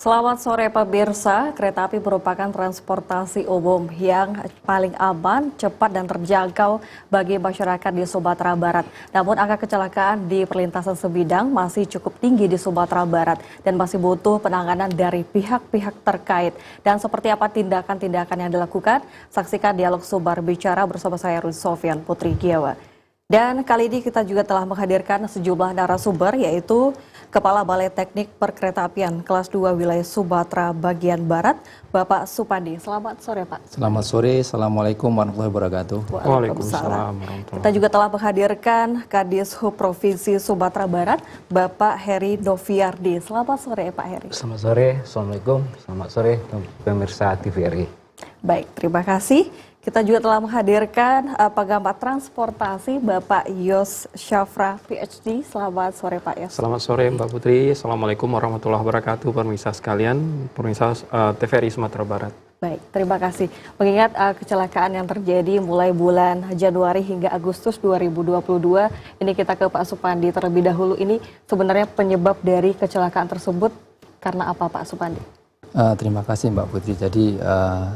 Selamat sore pemirsa, kereta api merupakan transportasi umum yang paling aman, cepat dan terjangkau bagi masyarakat di Sumatera Barat. Namun angka kecelakaan di perlintasan sebidang masih cukup tinggi di Sumatera Barat dan masih butuh penanganan dari pihak-pihak terkait. Dan seperti apa tindakan-tindakan yang dilakukan? Saksikan dialog Sumber Bicara bersama saya Ruth Sofian Putri Giawa. Dan kali ini kita juga telah menghadirkan sejumlah narasumber yaitu Kepala Balai Teknik Perkeretaapian kelas 2 wilayah Sumatera bagian Barat, Bapak Supandi. Selamat sore, Pak. Selamat sore, Assalamualaikum warahmatullahi wabarakatuh. Waalaikumsalam. Kita juga telah menghadirkan Kadishub Provinsi Sumatera Barat, Bapak Heri Noviardi. Selamat sore, Pak Heri. Selamat sore, Assalamualaikum. Selamat sore, pemirsa TVRI. Baik, terima kasih. Kita juga telah menghadirkan pengamat transportasi Bapak Yos Syafra PhD. Selamat sore Pak Yos. Selamat sore Mbak Putri. Assalamualaikum warahmatullahi wabarakatuh pemirsa sekalian, pemirsa TVRI Sumatera Barat. Baik, terima kasih. Mengingat kecelakaan yang terjadi mulai bulan Januari hingga Agustus 2022, ini kita ke Pak Supandi terlebih dahulu. Ini sebenarnya penyebab dari kecelakaan tersebut karena apa Pak Supandi? Terima kasih Mbak Putri. Jadi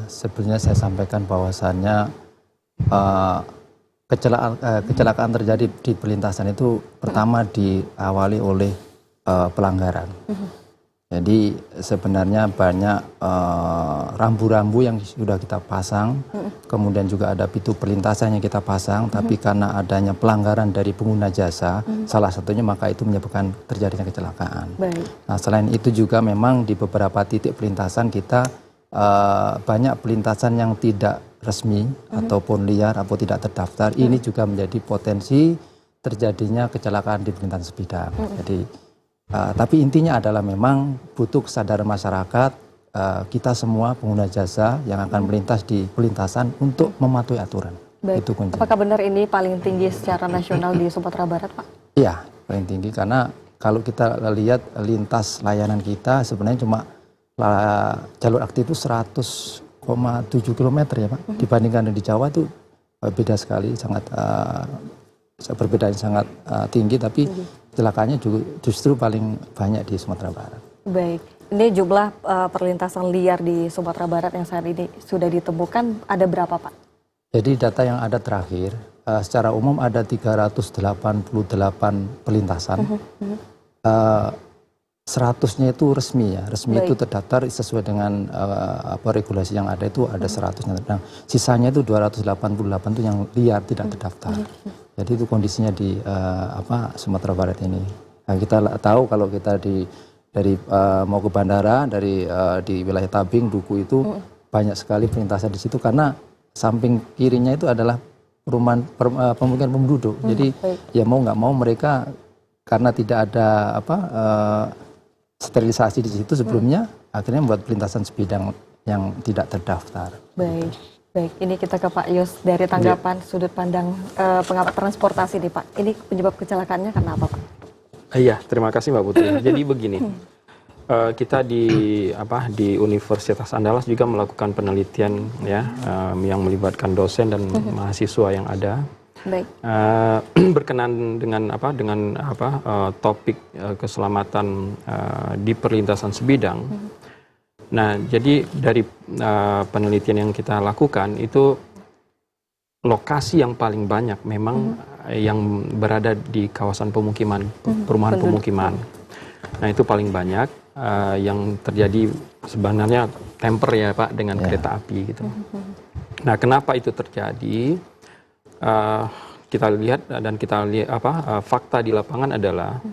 sebelumnya saya sampaikan bahwasannya kecelakaan terjadi di perlintasan itu pertama diawali oleh pelanggaran. Jadi sebenarnya banyak rambu-rambu yang sudah kita pasang, kemudian juga ada pintu perlintasan yang kita pasang, tapi karena adanya pelanggaran dari pengguna jasa, salah satunya maka itu menyebabkan terjadinya kecelakaan. Baik. Nah selain itu juga memang di beberapa titik perlintasan kita banyak perlintasan yang tidak resmi ataupun liar atau tidak terdaftar, ini juga menjadi potensi terjadinya kecelakaan di perlintasan sebidang. Jadi tapi intinya adalah memang butuh kesadaran masyarakat, kita semua pengguna jasa yang akan melintas di perlintasan untuk mematuhi aturan. Baik. Itu kunci. Apakah benar ini paling tinggi secara nasional di Sumatera Barat, Pak? Iya, paling tinggi karena kalau kita lihat lintas layanan kita sebenarnya cuma jalur aktif itu 100,7 km ya Pak. Dibandingkan di Jawa itu beda sekali, sangat perbedaan sangat tinggi, tapi kecelakaannya justru paling banyak di Sumatera Barat. Baik, ini jumlah perlintasan liar di Sumatera Barat yang saat ini sudah ditemukan ada berapa Pak? Jadi data yang ada terakhir, secara umum ada 388 perlintasan. 100-nya itu resmi ya, resmi. Baik. Itu terdaftar sesuai dengan regulasi yang ada itu ada 100-nya. Nah, sisanya itu 288 itu yang liar tidak terdaftar. Jadi itu kondisinya di Sumatera Barat ini. Nah, kita tahu kalau kita dari mau ke bandara di wilayah Tabing, Duku itu banyak sekali perlintasan di situ karena samping kirinya itu adalah perumahan pemukiman penduduk. Jadi ya mau nggak mau mereka karena tidak ada sterilisasi di situ sebelumnya, akhirnya membuat perlintasan sebidang yang tidak terdaftar. Baik. Baik, ini kita ke Pak Yos dari tanggapan sudut pandang pengamat transportasi nih Pak. Ini penyebab kecelakaannya karena apa Pak? Iya, terima kasih Mbak Putri. Jadi begini, kita di Universitas Andalas juga melakukan penelitian ya yang melibatkan dosen dan mahasiswa yang ada. Baik. Berkenan dengan topik keselamatan di perlintasan sebidang. Nah, jadi dari penelitian yang kita lakukan itu lokasi yang paling banyak memang yang berada di kawasan pemukiman, perumahan pemukiman. Nah, itu paling banyak yang terjadi sebenarnya temper ya Pak dengan kereta api gitu. Nah, kenapa itu terjadi? Kita lihat dan kita lihat fakta di lapangan adalah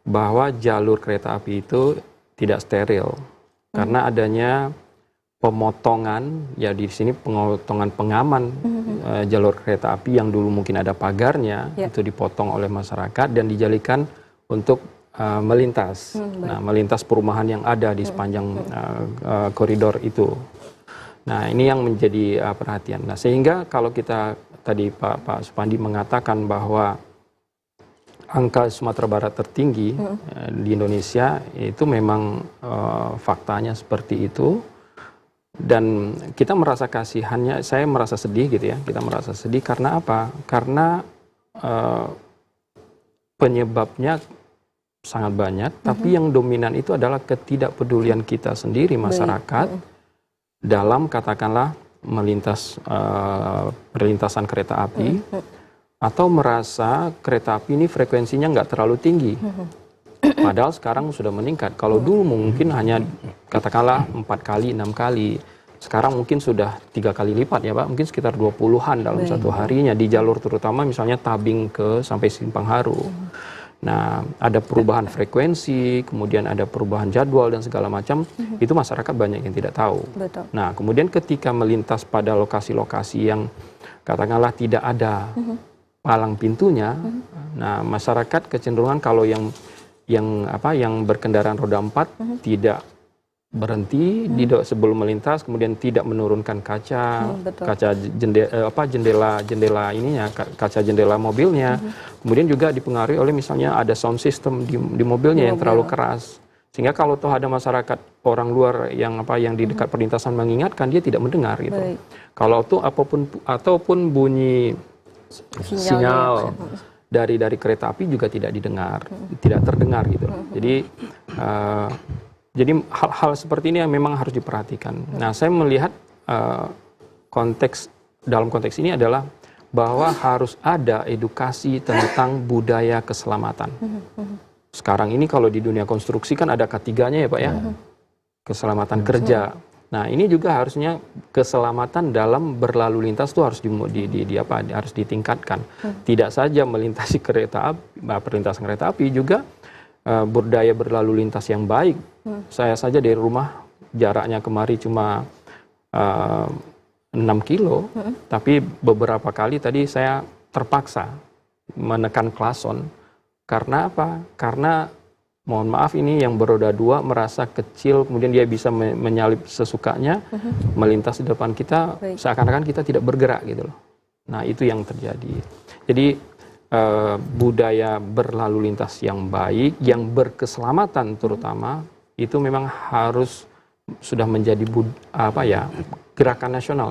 bahwa jalur kereta api itu tidak steril. Karena adanya pemotongan, ya di sini pemotongan pengaman jalur kereta api yang dulu mungkin ada pagarnya, itu dipotong oleh masyarakat dan dijadikan untuk melintas. Nah, melintas perumahan yang ada di sepanjang koridor itu. Nah, ini yang menjadi perhatian. Nah, sehingga kalau kita tadi Pak Supandi mengatakan bahwa angka Sumatera Barat tertinggi di Indonesia itu memang faktanya seperti itu, dan kita merasa kasihannya, saya merasa sedih gitu ya, kita merasa sedih karena apa? Karena penyebabnya sangat banyak, tapi yang dominan itu adalah ketidakpedulian kita sendiri masyarakat dalam katakanlah melintas perlintasan kereta api atau merasa kereta api ini frekuensinya nggak terlalu tinggi. Padahal sekarang sudah meningkat. Kalau dulu mungkin hanya katakanlah 4 kali, 6 kali. Sekarang mungkin sudah 3 kali lipat ya Pak. Mungkin sekitar 20-an dalam satu harinya di jalur terutama misalnya Tabing ke sampai Simpang Haru. Nah, ada perubahan frekuensi, kemudian ada perubahan jadwal dan segala macam. Itu masyarakat banyak yang tidak tahu. Betul. Nah, kemudian ketika melintas pada lokasi-lokasi yang katakanlah tidak ada palang pintunya, nah masyarakat kecenderungan kalau yang berkendaraan roda 4 tidak berhenti sebelum melintas, kemudian tidak menurunkan kaca jendela ininya, kaca jendela mobilnya. Kemudian juga dipengaruhi oleh misalnya ada sound system di mobilnya yang terlalu keras. Sehingga kalau toh ada masyarakat orang luar yang di dekat perlintasan mengingatkan, dia tidak mendengar gitu. Kalau tuh ataupun bunyi sinyal dari kereta api juga tidak didengar, tidak terdengar gitu. Jadi hal-hal seperti ini yang memang harus diperhatikan. Nah, saya melihat dalam konteks ini adalah bahwa harus ada edukasi tentang budaya keselamatan. Sekarang ini kalau di dunia konstruksi kan ada K3-nya ya Pak ya, keselamatan kerja. Nah, ini juga harusnya keselamatan dalam berlalu lintas itu harus harus ditingkatkan. Tidak saja melintasi perlintasan kereta api, juga budaya berlalu lintas yang baik. Saya saja dari rumah jaraknya kemari cuma 6 kilo, tapi beberapa kali tadi saya terpaksa menekan klason. Karena apa? Karena mohon maaf ini yang beroda 2 merasa kecil, kemudian dia bisa menyalip sesukanya, melintas di depan kita, seakan-akan kita tidak bergerak gitu loh. Nah, itu yang terjadi. Jadi budaya berlalu lintas yang baik, yang berkeselamatan terutama, itu memang harus sudah menjadi gerakan nasional.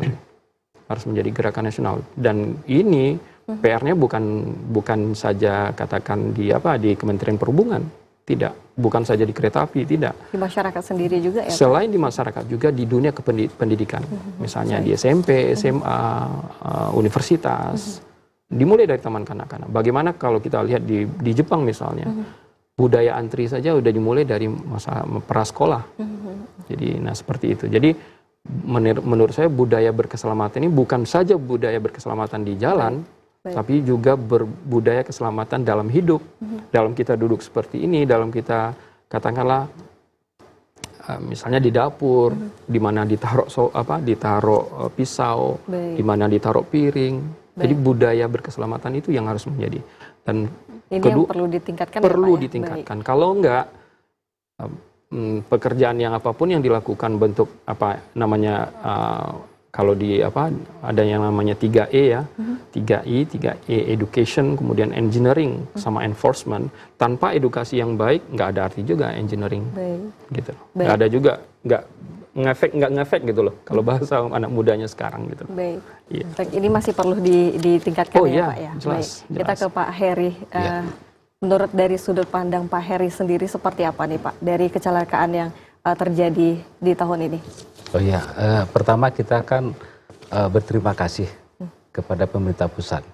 Harus menjadi gerakan nasional. Dan ini PR-nya bukan saja katakan di Kementerian Perhubungan, tidak, bukan saja di kereta api, tidak. Di masyarakat sendiri juga ya? Selain di masyarakat juga di dunia pendidikan, misalnya di SMP, SMA, universitas, dimulai dari taman kanak-kanak. Bagaimana kalau kita lihat di Jepang misalnya, budaya antri saja udah dimulai dari masa prasekolah. Jadi, nah seperti itu. Jadi menurut saya budaya berkeselamatan ini bukan saja budaya berkeselamatan di jalan, tapi juga budaya keselamatan dalam hidup, dalam kita duduk seperti ini, dalam kita katakanlah misalnya di dapur, di mana ditaruh pisau, di mana ditaruh piring. Jadi budaya berkeselamatan itu yang harus menjadi. Dan ini yang perlu ditingkatkan. Perlu ditingkatkan. Kalau enggak, pekerjaan yang apapun yang dilakukan bentuk kalau ada yang namanya 3E ya, 3E education, kemudian engineering sama enforcement. Tanpa edukasi yang baik nggak ada arti juga engineering, gitu. Nggak ada juga, nggak ngefek gitu loh. Kalau bahasa anak mudanya sekarang gitu. Baik. Iya. Ini masih perlu ditingkatkan ya Pak ya. Jelas, Baik. Kita ke Pak Heri. Menurut dari sudut pandang Pak Heri sendiri seperti apa nih Pak dari kecelakaan yang terjadi di tahun ini? Oh iya, pertama kita kan berterima kasih kepada pemerintah pusat.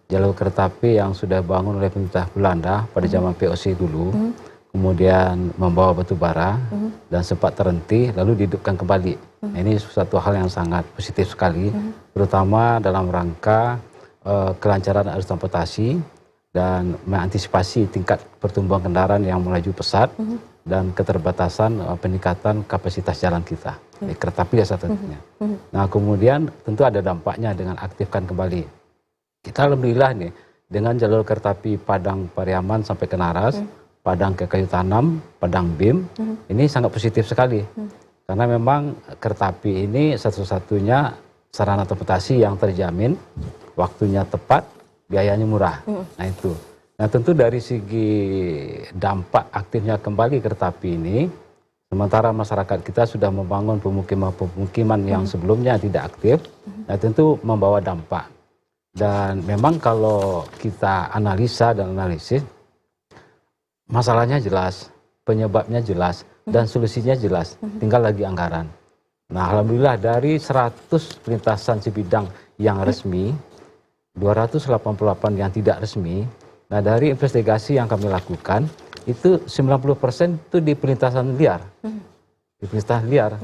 Jalur kereta api yang sudah bangun oleh pemerintah Belanda pada zaman VOC dulu, kemudian membawa batu bara dan sempat terhenti, lalu dihidupkan kembali. Nah, ini suatu hal yang sangat positif sekali, terutama dalam rangka kelancaran arus transportasi dan mengantisipasi tingkat pertumbuhan kendaraan yang melaju pesat dan keterbatasan peningkatan kapasitas jalan kita. Kereta api salah satunya. Nah, kemudian tentu ada dampaknya dengan aktifkan kembali. Kita alhamdulillah nih dengan jalur kereta api Padang Pariaman sampai ke Naras, Padang ke Kayu Tanam, Padang BIM, ini sangat positif sekali. Karena memang kereta api ini satu-satunya sarana transportasi yang terjamin, waktunya tepat, biayanya murah. Nah itu. Nah tentu dari segi dampak aktifnya kembali kereta api ini, sementara masyarakat kita sudah membangun pemukiman yang sebelumnya tidak aktif, nah tentu membawa dampak. Dan memang kalau kita analisa dan analisis, masalahnya jelas, penyebabnya jelas, dan solusinya jelas. Tinggal lagi anggaran. Nah, alhamdulillah dari 100 perlintasan sebidang yang resmi, 288 yang tidak resmi. Nah, dari investigasi yang kami lakukan, itu 90% itu di perlintasan liar. Di perlintasan liar.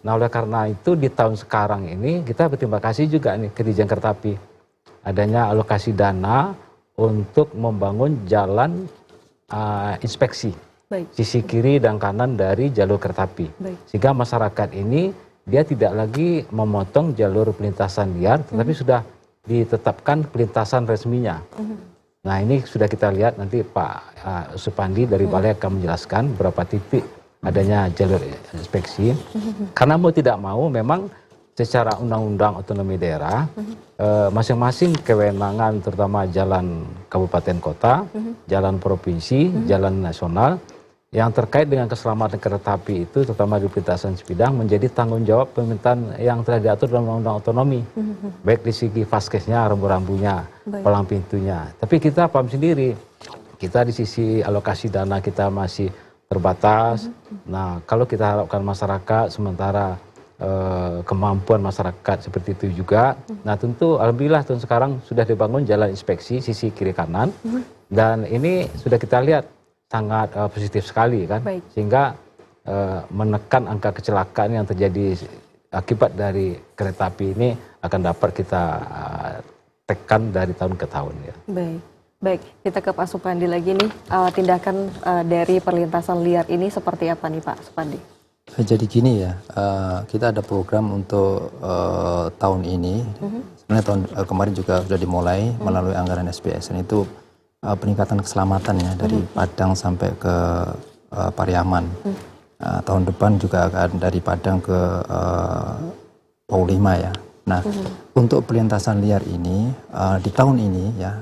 Nah, oleh karena itu di tahun sekarang ini kita berterima kasih juga nih ke Ditjen Kereta Api. Adanya alokasi dana untuk membangun jalan inspeksi. Baik. Sisi kiri dan kanan dari jalur kereta api. Baik. Sehingga masyarakat ini dia tidak lagi memotong jalur pelintasan liar, tetapi sudah ditetapkan pelintasan resminya. Nah, ini sudah kita lihat, nanti Pak Supandi dari Balai akan menjelaskan berapa titik adanya jalur inspeksi. Karena mau tidak mau memang secara undang-undang otonomi daerah, masing-masing kewenangan terutama jalan kabupaten kota, jalan provinsi, jalan nasional, yang terkait dengan keselamatan kereta api itu terutama di perlintasan sebidang menjadi tanggung jawab pemerintahan yang telah diatur dalam undang-undang otonomi. Baik di segi faskesnya, rambu-rambunya, palang pintunya. Tapi kita paham sendiri, kita di sisi alokasi dana kita masih terbatas. Nah, kalau kita harapkan masyarakat sementara kemampuan masyarakat seperti itu juga. Nah, tentu alhamdulillah tahun sekarang sudah dibangun jalan inspeksi sisi kiri kanan. Dan ini sudah kita lihat sangat positif sekali kan. Baik. Sehingga menekan angka kecelakaan yang terjadi akibat dari kereta api ini akan dapat kita tekan dari tahun ke tahun ya. Baik. Baik, kita ke Pak Supandi lagi nih. Tindakan dari perlintasan liar ini seperti apa nih Pak Supandi? Jadi gini ya, kita ada program untuk tahun ini. Sebenarnya tahun kemarin juga sudah dimulai melalui anggaran SPSN itu peningkatan keselamatan ya dari Padang sampai ke Pariaman. Tahun depan juga akan dari Padang ke Paulima ya. Nah, untuk perlintasan liar ini di tahun ini ya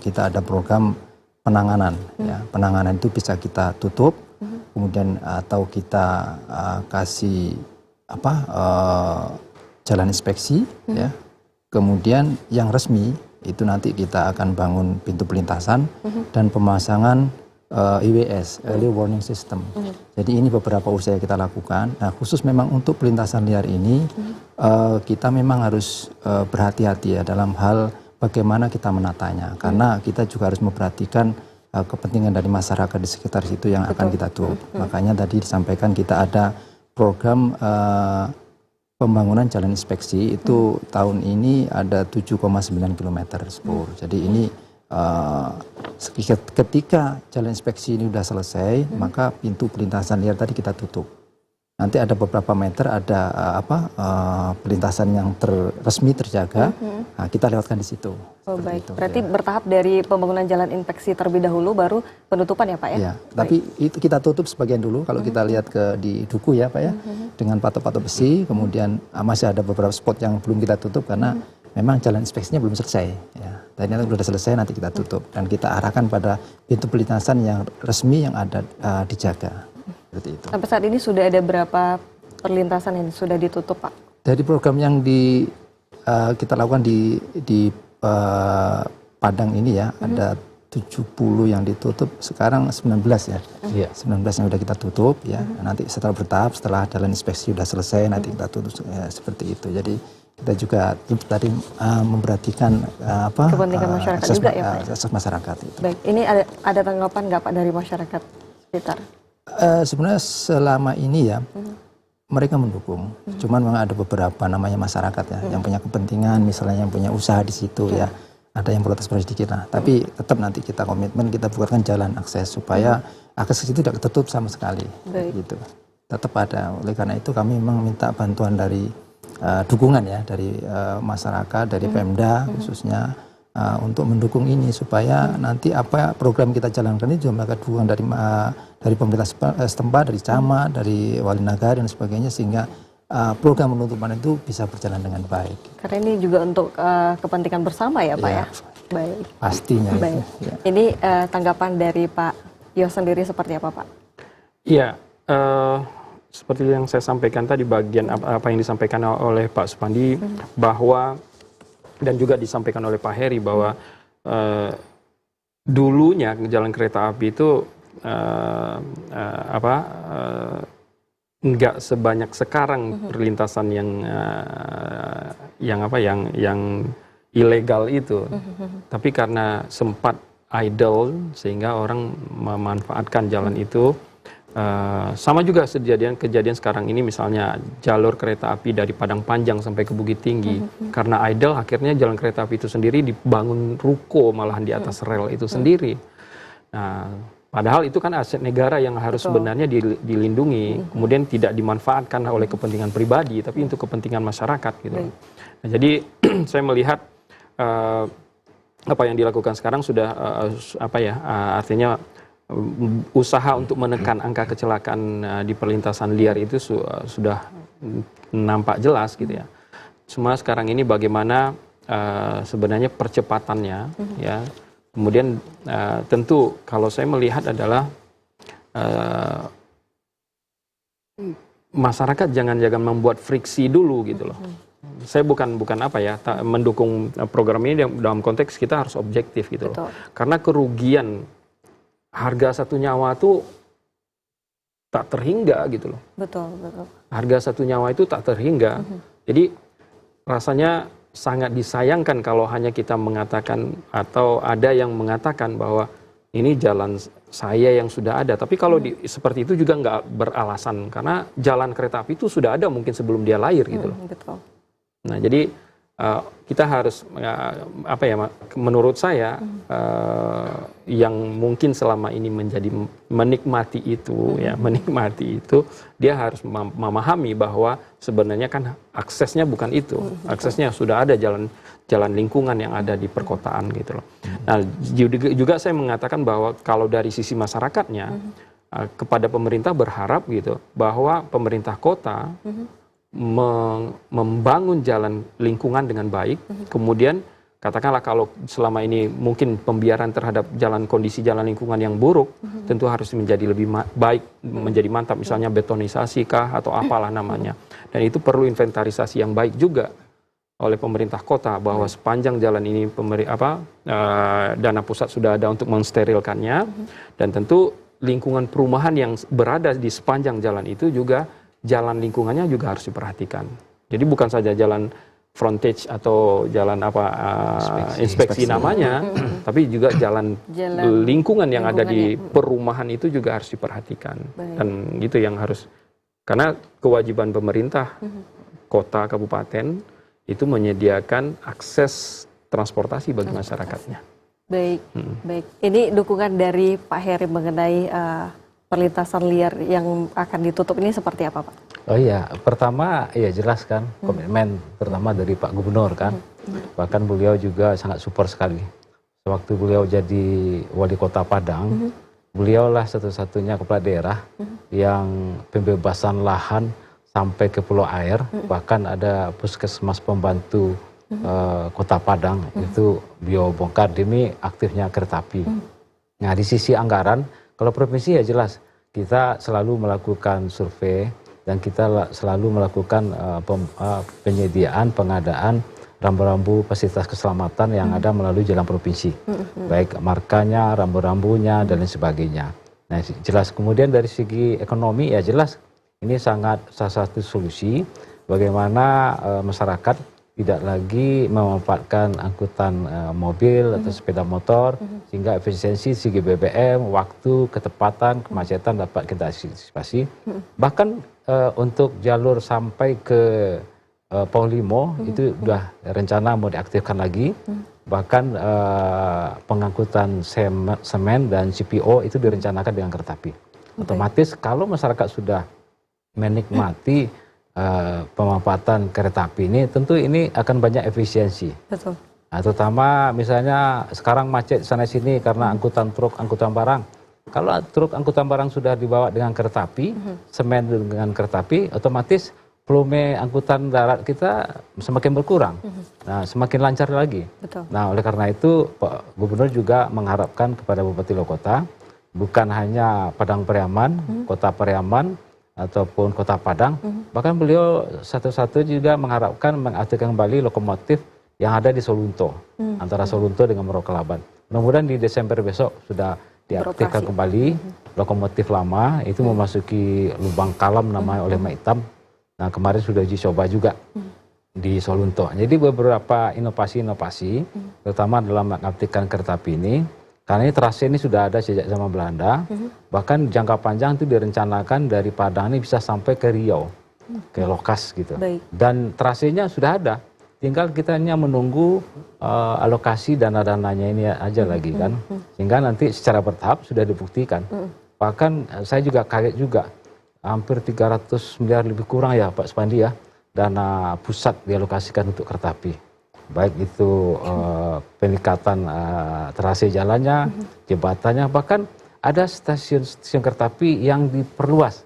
kita ada program penanganan. Ya. Penanganan itu bisa kita tutup, kemudian atau kita kasih jalan inspeksi, ya. Kemudian yang resmi itu nanti kita akan bangun pintu perlintasan dan pemasangan IWS, Early Warning System. Jadi ini beberapa usaha kita lakukan. Nah, khusus memang untuk perlintasan liar ini kita memang harus berhati-hati ya dalam hal bagaimana kita menatanya. Karena kita juga harus memperhatikan kepentingan dari masyarakat di sekitar situ yang akan kita tutup. Makanya tadi disampaikan kita ada program pembangunan jalan inspeksi itu tahun ini ada 7,9 km spur. Jadi ini ketika jalan inspeksi ini sudah selesai, maka pintu perlintasan liar tadi kita tutup. Nanti ada beberapa meter ada perlintasan yang resmi terjaga. Nah, kita lewatkan di situ. Oh, baik. Itu, berarti ya. bertahap dari pembangunan jalan inspeksi terlebih dahulu baru penutupan ya Pak ya? Ya, tapi itu kita tutup sebagian dulu kalau kita lihat di Duku ya Pak ya. Dengan patok-patok besi, kemudian masih ada beberapa spot yang belum kita tutup karena memang jalan inspeksinya belum selesai ya. Dan nanti sudah selesai nanti kita tutup dan kita arahkan pada pintu perlintasan yang resmi yang ada dijaga. Seperti itu. Sampai saat ini sudah ada berapa perlintasan yang sudah ditutup Pak? Dari program yang kita lakukan di Padang ini ya, ada 70 yang ditutup, sekarang 19 ya. 19 yang sudah kita tutup ya. Nanti setelah bertahap, setelah jalan inspeksi sudah selesai, nanti kita tutup ya, seperti itu. Jadi kita juga tadi memperhatikan kepentingan masyarakat juga ya Pak? Akses masyarakat itu. Baik, ini ada tanggapan nggak Pak dari masyarakat sekitar? Sebenarnya selama ini ya mereka mendukung, cuman memang ada beberapa namanya masyarakat ya yang punya kepentingan, misalnya yang punya usaha di situ ya, ada yang protes sedikit lah. Tapi tetap nanti kita komitmen kita buatkan jalan akses supaya akses itu tidak tertutup sama sekali. Gitu. Tetap ada. Oleh karena itu kami memang minta bantuan dari dukungan ya dari masyarakat, dari Pemda khususnya. Untuk mendukung ini supaya nanti apa program kita jalankan ini juga mereka dukungan dari pemerintah setempat, dari camat, dari wali negara dan sebagainya sehingga program penutupan itu bisa berjalan dengan baik. Karena ini juga untuk kepentingan bersama ya Pak ya? Baik. Pastinya. Baik. Itu, ya. Ini tanggapan dari Pak Yos sendiri seperti apa Pak? Iya, seperti yang saya sampaikan tadi bagian apa yang disampaikan oleh Pak Supandi bahwa dan juga disampaikan oleh Pak Heri bahwa dulunya jalan kereta api itu nggak sebanyak sekarang perlintasan yang ilegal itu. Tapi karena sempat idle sehingga orang memanfaatkan jalan itu. Sama juga kejadian sekarang ini, misalnya jalur kereta api dari Padang Panjang sampai ke Bukit Tinggi. Karena idle akhirnya jalan kereta api itu sendiri dibangun ruko malahan di atas rel itu sendiri. Nah, padahal itu kan aset negara yang harus sebenarnya dilindungi, kemudian tidak dimanfaatkan oleh kepentingan pribadi, tapi untuk kepentingan masyarakat gitu. Nah, jadi saya melihat apa yang dilakukan sekarang sudah artinya usaha untuk menekan angka kecelakaan di perlintasan liar itu sudah nampak jelas gitu ya. Cuma sekarang ini bagaimana sebenarnya percepatannya ya. Kemudian tentu kalau saya melihat adalah masyarakat jangan membuat friksi dulu gitu loh. Saya bukan mendukung program ini dalam konteks kita harus objektif gitu loh. Karena kerugian harga satu nyawa itu tak terhingga gitu loh. Betul. Harga satu nyawa itu tak terhingga. Jadi rasanya sangat disayangkan kalau hanya kita mengatakan atau ada yang mengatakan bahwa ini jalan saya yang sudah ada. Tapi kalau seperti itu juga nggak beralasan karena jalan kereta api itu sudah ada mungkin sebelum dia lahir gitu loh. Betul. Nah, jadi kita harus menurut saya yang mungkin selama ini menjadi menikmati itu dia harus memahami bahwa sebenarnya kan aksesnya bukan itu. Aksesnya sudah ada jalan lingkungan yang ada di perkotaan gitu loh. Nah, juga saya mengatakan bahwa kalau dari sisi masyarakatnya kepada pemerintah berharap gitu bahwa pemerintah kota membangun jalan lingkungan dengan baik, kemudian katakanlah kalau selama ini mungkin pembiaran terhadap kondisi jalan lingkungan yang buruk, tentu harus menjadi lebih baik, menjadi mantap, misalnya betonisasi kah atau apalah namanya. Dan itu perlu inventarisasi yang baik juga oleh pemerintah kota bahwa sepanjang jalan ini dana pusat sudah ada untuk mensterilkannya, dan tentu lingkungan perumahan yang berada di sepanjang jalan itu juga jalan lingkungannya juga harus diperhatikan. Jadi bukan saja jalan frontage atau jalan inspeksi namanya, tapi juga jalan lingkungan yang ada di perumahan itu juga harus diperhatikan. Dan itu yang harus, karena kewajiban pemerintah kota kabupaten itu menyediakan akses transportasi bagi masyarakatnya. Baik. Ini dukungan dari Pak Heri mengenai perlintasan liar yang akan ditutup ini seperti apa, Pak? Oh iya, pertama ya jelas kan komitmen pertama dari Pak Gubernur kan. Bahkan beliau juga sangat support sekali. Sewaktu beliau jadi wali kota Padang, beliaulah satu-satunya kepala daerah yang pembebasan lahan sampai ke Pulau Air, bahkan ada puskesmas pembantu kota Padang itu beliau bongkar demi aktifnya kereta api. Nah, di sisi anggaran, kalau provinsi ya jelas, kita selalu melakukan survei dan kita selalu melakukan penyediaan, pengadaan rambu-rambu fasilitas keselamatan yang ada melalui jalan provinsi. Baik markanya, rambu-rambunya, dan lain sebagainya. Nah, jelas kemudian dari segi ekonomi ya jelas, ini salah satu solusi bagaimana masyarakat tidak lagi memanfaatkan angkutan mobil atau sepeda motor, sehingga efisiensi segi BBM, waktu, ketepatan, kemacetan dapat kita antisipasi. Bahkan untuk jalur sampai ke Paulimo itu sudah rencana mau diaktifkan lagi. Bahkan pengangkutan semen dan CPO itu direncanakan dengan kereta api. Otomatis kalau masyarakat sudah menikmati pemanfaatan kereta api ini, tentu ini akan banyak efisiensi. Betul. Nah, terutama misalnya sekarang macet sana sini karena angkutan truk, angkutan barang. Kalau truk angkutan barang sudah dibawa dengan kereta api, semen dengan kereta api, otomatis volume angkutan darat kita semakin berkurang. Nah, semakin lancar lagi. Betul. Nah, oleh karena itu Pak Gubernur juga mengharapkan kepada Bupati Lokota, bukan hanya Padang Pariaman, Kota Pariaman, ataupun Kota Padang, bahkan beliau satu-satu juga mengharapkan mengaktifkan kembali lokomotif yang ada di Solunto, antara Solunto dengan Merauke Laban. Mudah-mudahan di Desember besok sudah diaktifkan kembali. Lokomotif lama itu memasuki lubang kalam namanya oleh Maitam. Nah kemarin sudah uji coba juga di Solunto. Jadi beberapa inovasi-inovasi, terutama dalam mengaktifkan kereta api ini, karena ini trase ini sudah ada sejak zaman Belanda, bahkan jangka panjang itu direncanakan dari Padang ini bisa sampai ke Riau, ke Lokas gitu. Baik. Dan trasenya sudah ada, tinggal kita hanya menunggu alokasi dana-dananya ini aja lagi kan, sehingga nanti secara bertahap sudah dibuktikan. Bahkan saya juga kaget juga, hampir 300 miliar lebih kurang ya Pak Supandi ya, dana pusat dialokasikan untuk kereta api. Baik itu peningkatan trase jalannya, jembatannya, bahkan ada stasiun kereta api yang diperluas.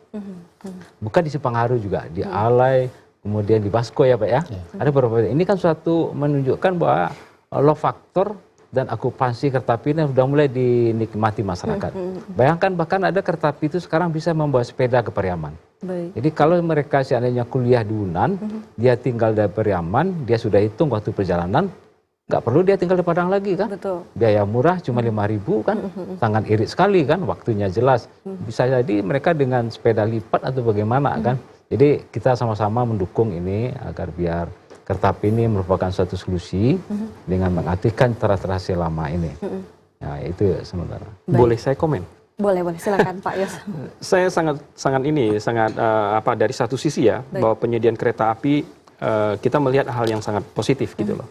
Bukan di Sepangharu juga, di Alai, kemudian di Basko ya Pak ya. Ada beberapa. Ini kan suatu menunjukkan bahwa low factor dan okupansi kereta api ini sudah mulai dinikmati masyarakat. Bayangkan bahkan ada kereta api itu sekarang bisa membawa sepeda ke Pariaman. Baik. Jadi kalau mereka seandainya kuliah di Unan, dia tinggal di Pariaman, dia sudah hitung waktu perjalanan, nggak perlu dia tinggal di Padang lagi kan. Betul. Biaya murah cuma 5.000 kan, sangat irit sekali kan, waktunya jelas. Bisa jadi mereka dengan sepeda lipat atau bagaimana kan. Jadi kita sama-sama mendukung ini agar biar kereta api ini merupakan suatu solusi dengan mengaktifkan trase lama ini. Nah itu sementara. Boleh saya komen? Boleh, silakan Pak Yos. Saya sangat dari satu sisi ya, bahwa penyediaan kereta api kita melihat hal yang sangat positif gitu loh.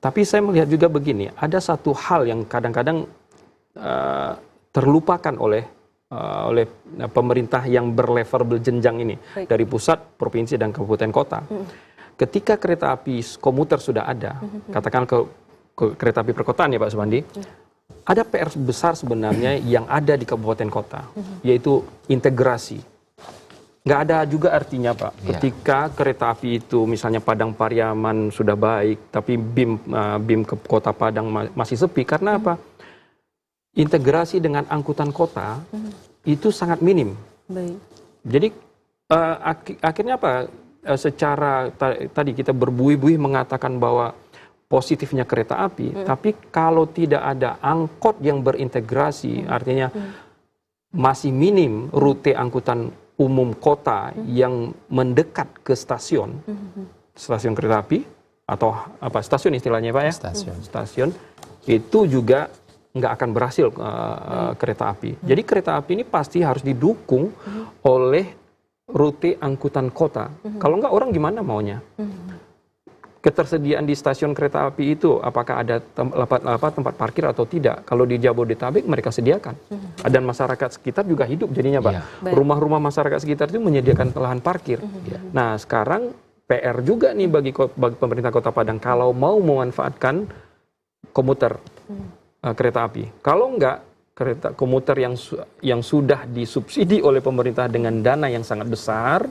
Tapi saya melihat juga begini, ada satu hal yang kadang-kadang terlupakan oleh pemerintah yang berlevel berjenjang ini, dari pusat, provinsi dan kabupaten kota. Ketika kereta api komuter sudah ada, katakan ke kereta api perkotaan ya Pak Supandi, ada PR besar sebenarnya yang ada di kabupaten kota, yaitu integrasi. Nggak ada juga artinya Pak, ketika kereta api itu misalnya Padang Pariaman sudah baik, tapi BIM ke kota Padang masih sepi, karena apa? Integrasi dengan angkutan kota itu sangat minim. Baik. Jadi akhirnya apa? Secara tadi kita berbuih-buih mengatakan bahwa positifnya kereta api, tapi kalau tidak ada angkot yang berintegrasi, artinya masih minim rute angkutan umum kota yang mendekat ke stasiun kereta api atau apa stasiun istilahnya Pak ya? Stasiun itu juga nggak akan berhasil kereta api. Jadi kereta api ini pasti harus didukung oleh rute angkutan kota. Kalau nggak orang gimana maunya? Ketersediaan di stasiun kereta api itu apakah ada tempat parkir atau tidak? Kalau di Jabodetabek mereka sediakan. Dan masyarakat sekitar juga hidup jadinya Pak. Rumah-rumah masyarakat sekitar itu menyediakan lahan parkir. Nah sekarang PR juga nih bagi pemerintah Kota Padang kalau mau memanfaatkan komuter kereta api. Kalau nggak, kereta komuter yang sudah disubsidi oleh pemerintah dengan dana yang sangat besar,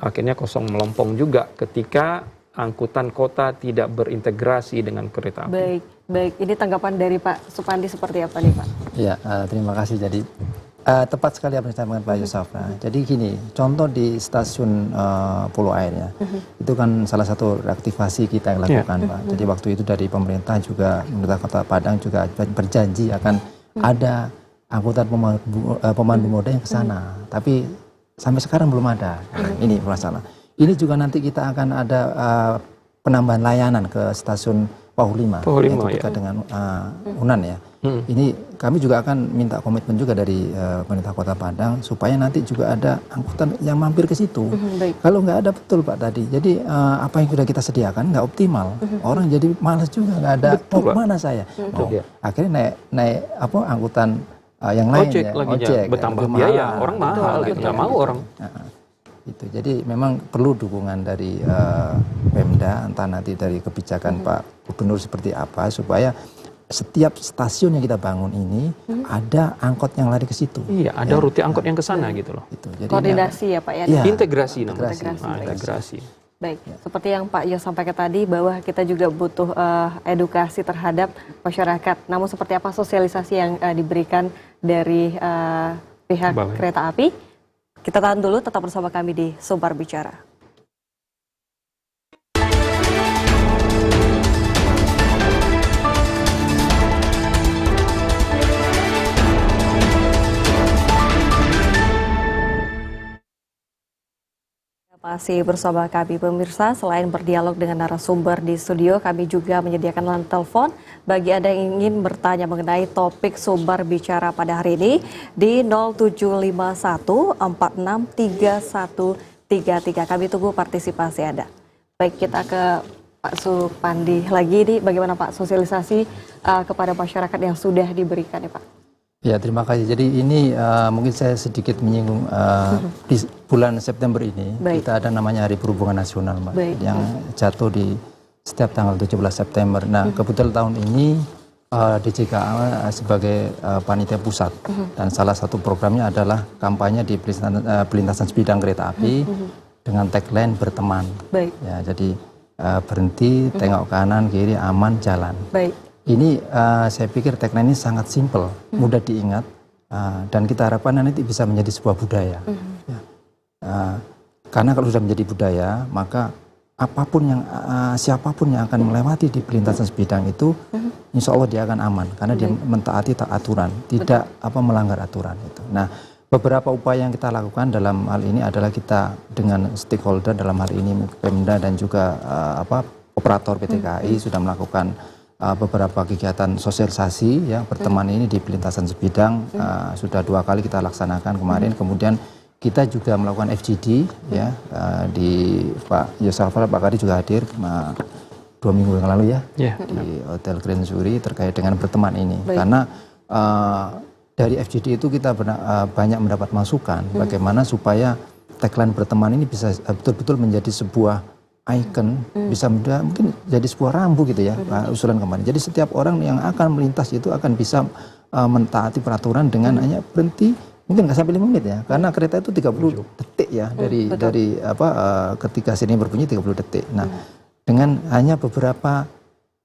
akhirnya kosong melompong juga ketika angkutan kota tidak berintegrasi dengan kereta api. Baik. Ini tanggapan dari Pak Supandi seperti apa nih Pak? Ya, terima kasih. Jadi tepat sekali apa yang disampaikan Pak Yusuf. Jadi gini, contoh di stasiun Pulau Air ya, itu kan salah satu reaktivasi kita yang lakukan Pak. Jadi waktu itu dari pemerintah Kota Padang juga berjanji akan ada angkutan pemandu moda yang ke sana, tapi sampai sekarang belum ada. Ini masalah. Ini juga nanti kita akan ada penambahan layanan ke stasiun Pauh 5 yaitu dekat dengan Unan ya. Ini kami juga akan minta komitmen juga dari pemerintah Kota Padang supaya nanti juga ada angkutan yang mampir ke situ. Kalau nggak ada betul Pak tadi, jadi apa yang sudah kita sediakan nggak optimal, orang jadi malas juga, nggak ada mau kemana saya. Akhirnya naik angkutan yang lain ojek bertambah biaya, orang mahal gitu, nggak mau orang. Itu. Jadi memang perlu dukungan dari Pemda, entah nanti dari kebijakan Pak Gubernur seperti apa supaya setiap stasiun yang kita bangun ini ada angkot yang lari ke situ. Iya, ada rute angkot yang ke sana gitu loh. Jadi koordinasi ya Pak ya. Integrasi namanya. Integrasi. Baik, seperti yang Pak Yos sampaikan tadi bahwa kita juga butuh edukasi terhadap masyarakat. Namun seperti apa sosialisasi yang diberikan dari pihak kereta api? Kita tahan dulu, tetap bersama kami di Sumbar Bicara. Masih bersama kami pemirsa, selain berdialog dengan narasumber di studio, kami juga menyediakan line telepon bagi Anda yang ingin bertanya mengenai topik sumber bicara pada hari ini di 0751 463133. Kami tunggu partisipasi Anda. Baik, kita ke Pak Supandi lagi nih, bagaimana Pak sosialisasi kepada masyarakat yang sudah diberikan ya Pak? Ya, terima kasih. Jadi ini mungkin saya sedikit menyinggung di bulan September ini. Baik. Kita ada namanya Hari Perhubungan Nasional, Mbak, Baik. yang jatuh di setiap tanggal 17 September. Nah, kebetulan tahun ini DJKA sebagai panitia pusat dan salah satu programnya adalah kampanye di pelintasan sebidang kereta api dengan tagline berteman. Baik. Ya, jadi berhenti, tengok kanan, kiri, aman, jalan. Baik. Ini saya pikir tagline ini sangat simpel, mudah diingat, dan kita harapkan nanti bisa menjadi sebuah budaya. Ya. Karena kalau sudah menjadi budaya, maka apapun yang siapapun yang akan melewati di pelintasan sebidang itu, insya Allah dia akan aman, karena dia mentaati aturan, tidak melanggar aturan itu. Nah, beberapa upaya yang kita lakukan dalam hal ini adalah kita dengan stakeholder dalam hal ini Pemda dan juga operator PT KAI sudah melakukan beberapa kegiatan sosialisasi ya berteman ini di pelintasan sebidang sudah 2 kali kita laksanakan kemarin. Kemudian kita juga melakukan FGD ya di Pak Yosafal, Pak Kadi juga hadir 2 minggu yang lalu ya di Hotel Grand Suri terkait dengan berteman ini. Baik. Karena dari FGD itu kita banyak mendapat masukan bagaimana supaya tagline berteman ini bisa betul-betul menjadi sebuah icon, bisa mungkin jadi sebuah rambu gitu ya, usulan kemarin. Jadi setiap orang yang akan melintas itu akan bisa mentaati peraturan dengan hanya berhenti, mungkin nggak sampai 5 menit ya, karena kereta itu 30 detik ya, dari ketika sirine berbunyi 30 detik. Nah, dengan hanya beberapa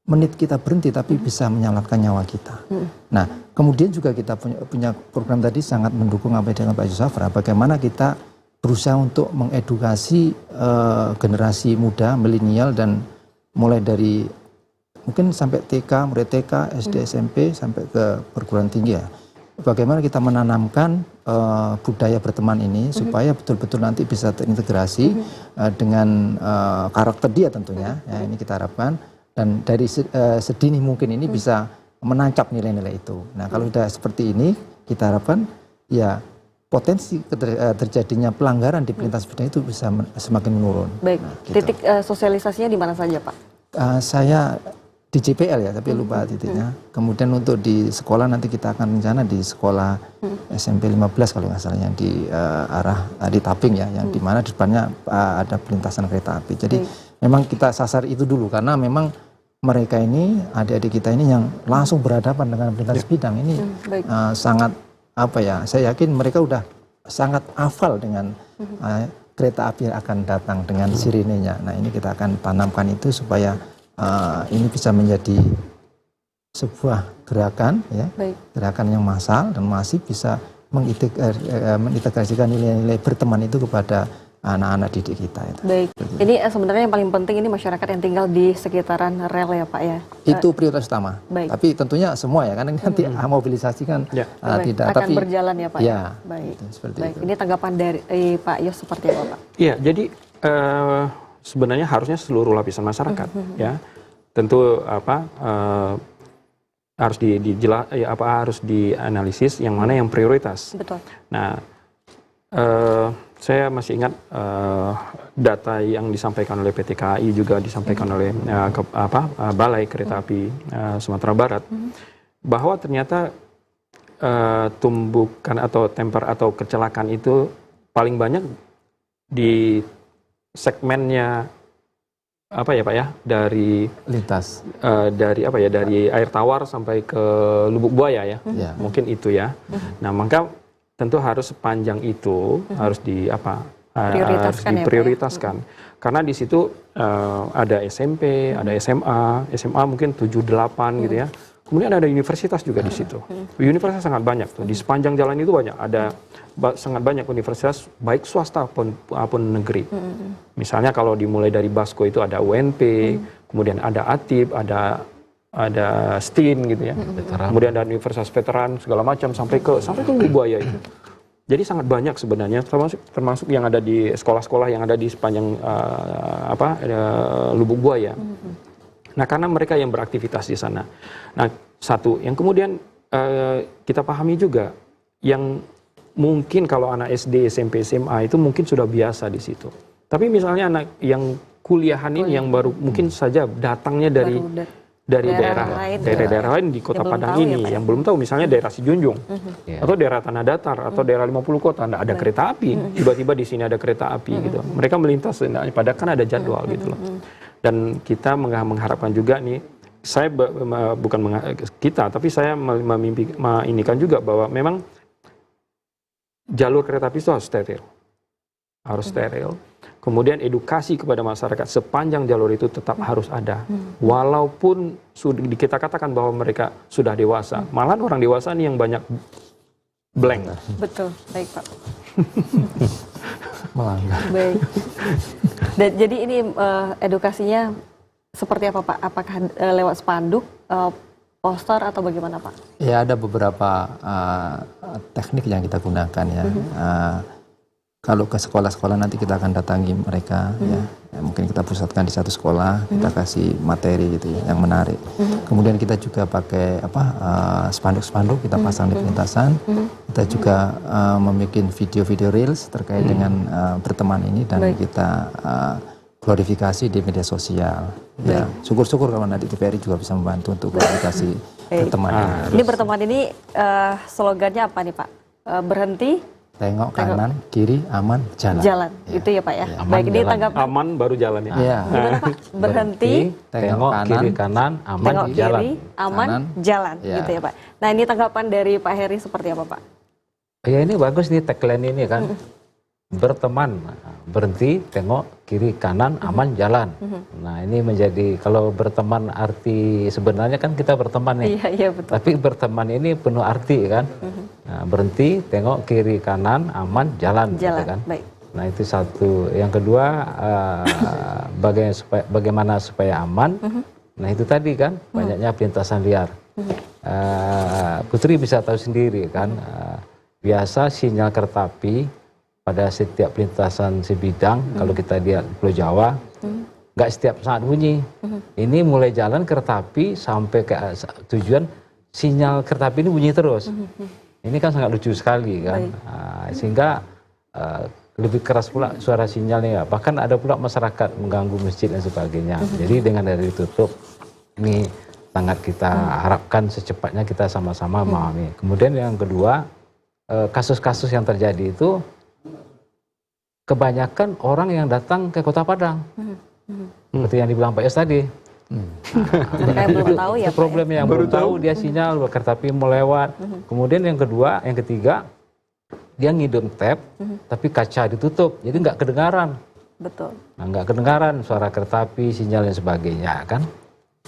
menit kita berhenti, tapi bisa menyelamatkan nyawa kita. Nah, kemudian juga kita punya program tadi sangat mendukung apa yang dengan Pak Yusafra, bagaimana kita berusaha untuk mengedukasi generasi muda, milenial, dan mulai dari mungkin sampai TK, mulai TK, SD, SMP, sampai ke perguruan tinggi ya. Bagaimana kita menanamkan budaya berteman ini supaya betul-betul nanti bisa terintegrasi dengan karakter dia tentunya. Ya, ini kita harapkan. Dan dari sedini mungkin ini bisa menancap nilai-nilai itu. Nah, kalau sudah seperti ini, kita harapkan ya potensi terjadinya pelanggaran di pelintasan sebidang itu bisa semakin menurun. Baik, nah, gitu. Titik sosialisasinya di mana saja Pak? Saya di JPL ya, tapi lupa titiknya. Kemudian untuk di sekolah nanti kita akan rencana di sekolah SMP 15 kalau nggak salah, yang di arah di Taping ya, yang di mana di depannya ada pelintasan kereta api. Jadi memang kita sasar itu dulu, karena memang mereka ini, adik-adik kita ini yang langsung berhadapan dengan pelintasan sebidang ini sangat saya yakin mereka udah sangat hafal dengan kereta api yang akan datang dengan sirinenya. Nah, ini kita akan tanamkan itu supaya ini bisa menjadi sebuah gerakan ya, gerakan yang massal dan masif, bisa mengintegrasikan nilai-nilai berteman itu kepada anak-anak didik kita. Itu. Baik, ini sebenarnya yang paling penting ini masyarakat yang tinggal di sekitaran rel ya Pak ya? Itu prioritas utama. Baik. Tapi tentunya semua ya, karena nanti mobilisasi kan tidak. Akan tapi berjalan ya Pak? Ya, baik. Seperti baik. itu. Ini tanggapan dari Pak Yos seperti apa Pak? Iya, jadi sebenarnya harusnya seluruh lapisan masyarakat ya, tentu harus dianalisis yang mana yang prioritas. Betul. Nah, saya masih ingat data yang disampaikan oleh PT KAI, juga disampaikan oleh Balai Kereta Api Sumatera Barat, bahwa ternyata tumbukan atau temper atau kecelakaan itu paling banyak di segmennya Pak ya, dari lintas dari Air Tawar sampai ke Lubuk Buaya ya, mungkin itu ya. Nah, maka tentu harus sepanjang itu harus diprioritaskan, karena di situ ada SMP, ada SMA mungkin 7-8 gitu ya. Kemudian ada universitas juga di situ. Universitas sangat banyak tuh, di sepanjang jalan itu ada sangat banyak universitas, baik swasta maupun negeri. Misalnya kalau dimulai dari Basko itu ada UNP, kemudian ada ATIB, ada STIN gitu ya. Kemudian ada universitas veteran segala macam sampai ke Lubuk Buaya itu. Jadi sangat banyak sebenarnya, termasuk yang ada di sekolah-sekolah yang ada di sepanjang Lubuk Buaya. Nah, karena mereka yang beraktivitas di sana. Nah, satu, yang kemudian kita pahami juga, yang mungkin kalau anak SD, SMP, SMA itu mungkin sudah biasa di situ. Tapi misalnya anak yang kuliahan ini yang baru mungkin saja datangnya dari daerah lain di Kota Padang ini, yang belum tahu, misalnya daerah Sijunjung atau daerah Tanah Datar atau daerah 50 kota, nggak ada kereta api, tiba-tiba di sini ada kereta api gitu. Mereka melintas, padahal kan ada jadwal gitu loh. Dan kita mengharapkan juga nih, saya tapi saya menginikan juga bahwa memang jalur kereta api itu harus steril. Kemudian edukasi kepada masyarakat sepanjang jalur itu tetap harus ada. Walaupun sudah kita katakan bahwa mereka sudah dewasa, malahan orang dewasa ini yang banyak blank. Betul, baik Pak. Melanggar. Baik. Dan jadi ini edukasinya seperti apa Pak? Apakah lewat spanduk, poster atau bagaimana Pak? Ya, ada beberapa teknik yang kita gunakan ya. Kalau ke sekolah-sekolah nanti kita akan datangi mereka ya. Mungkin kita pusatkan di satu sekolah, kita kasih materi gitu ya, yang menarik. Kemudian kita juga pakai spanduk-spanduk kita pasang di pelintasan. Kita juga membuat video-video reels terkait dengan berteman ini, dan kita glorifikasi di media sosial. Ya, syukur-syukur kalau nanti TVRI juga bisa membantu untuk glorifikasi berteman. Ini berteman ini slogannya apa nih Pak? Berhenti, tengok kanan, kiri, aman, jalan. Jalan, itu ya Pak ya. Baik, ini tanggapan. Aman baru jalan ya. Gimana Pak? Berhenti, tengok kiri kanan, aman tengok jalan. kiri, aman, jalan, gitu ya Pak. Nah, ini tanggapan dari Pak Heri seperti apa Pak? Ya, ini bagus nih tagline ini kan. Berteman, berhenti, tengok kiri kanan, aman jalan. Nah, ini menjadi, kalau berteman arti sebenarnya kan kita berteman nih. Iya, betul. Tapi berteman ini penuh arti kan. Nah, berhenti, tengok kiri kanan, aman jalan. Jalan, gitu kan. baik. Nah, itu satu. Yang kedua, bagaimana supaya aman. Nah, itu tadi kan banyaknya pelintasan liar. Putri bisa tahu sendiri kan. Biasa sinyal kereta api pada setiap pelintasan sebidang, kalau kita lihat Pulau Jawa, nggak setiap saat bunyi. Ini mulai jalan kereta api sampai ke tujuan, sinyal kereta api ini bunyi terus. Ini kan sangat lucu sekali kan. Sehingga lebih keras pula suara sinyalnya. Bahkan ada pula masyarakat mengganggu masjid dan sebagainya. Jadi dengan dari ditutup, ini sangat kita harapkan secepatnya kita sama-sama memahami. Kemudian yang kedua, kasus-kasus yang terjadi itu kebanyakan orang yang datang ke Kota Padang, seperti yang dibilang Pak Yos tadi. Belum tahu ya itu problemnya yang Baru belum tahu tahu. dia sinyal kereta api mau lewat. Kemudian yang ketiga, dia ngidum tap, tapi kaca ditutup, jadi nggak kedengaran. Betul. Nah, nggak kedengaran suara kereta api, sinyal dan sebagainya kan.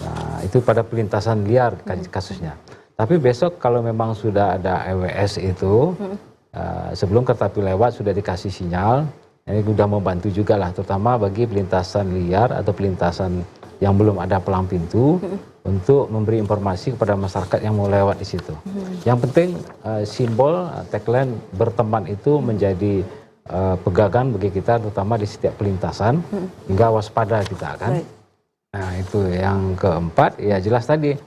Nah, itu pada pelintasan liar kasusnya. Tapi besok kalau memang sudah ada EWS itu, sebelum kereta api lewat sudah dikasih sinyal. Ini sudah membantu juga lah, terutama bagi pelintasan liar atau pelintasan yang belum ada palang pintu, untuk memberi informasi kepada masyarakat yang mau lewat di situ. Yang penting simbol tagline berteman itu menjadi pegangan bagi kita, terutama di setiap pelintasan, hingga waspada kita kan. Nah, itu yang keempat, ya jelas tadi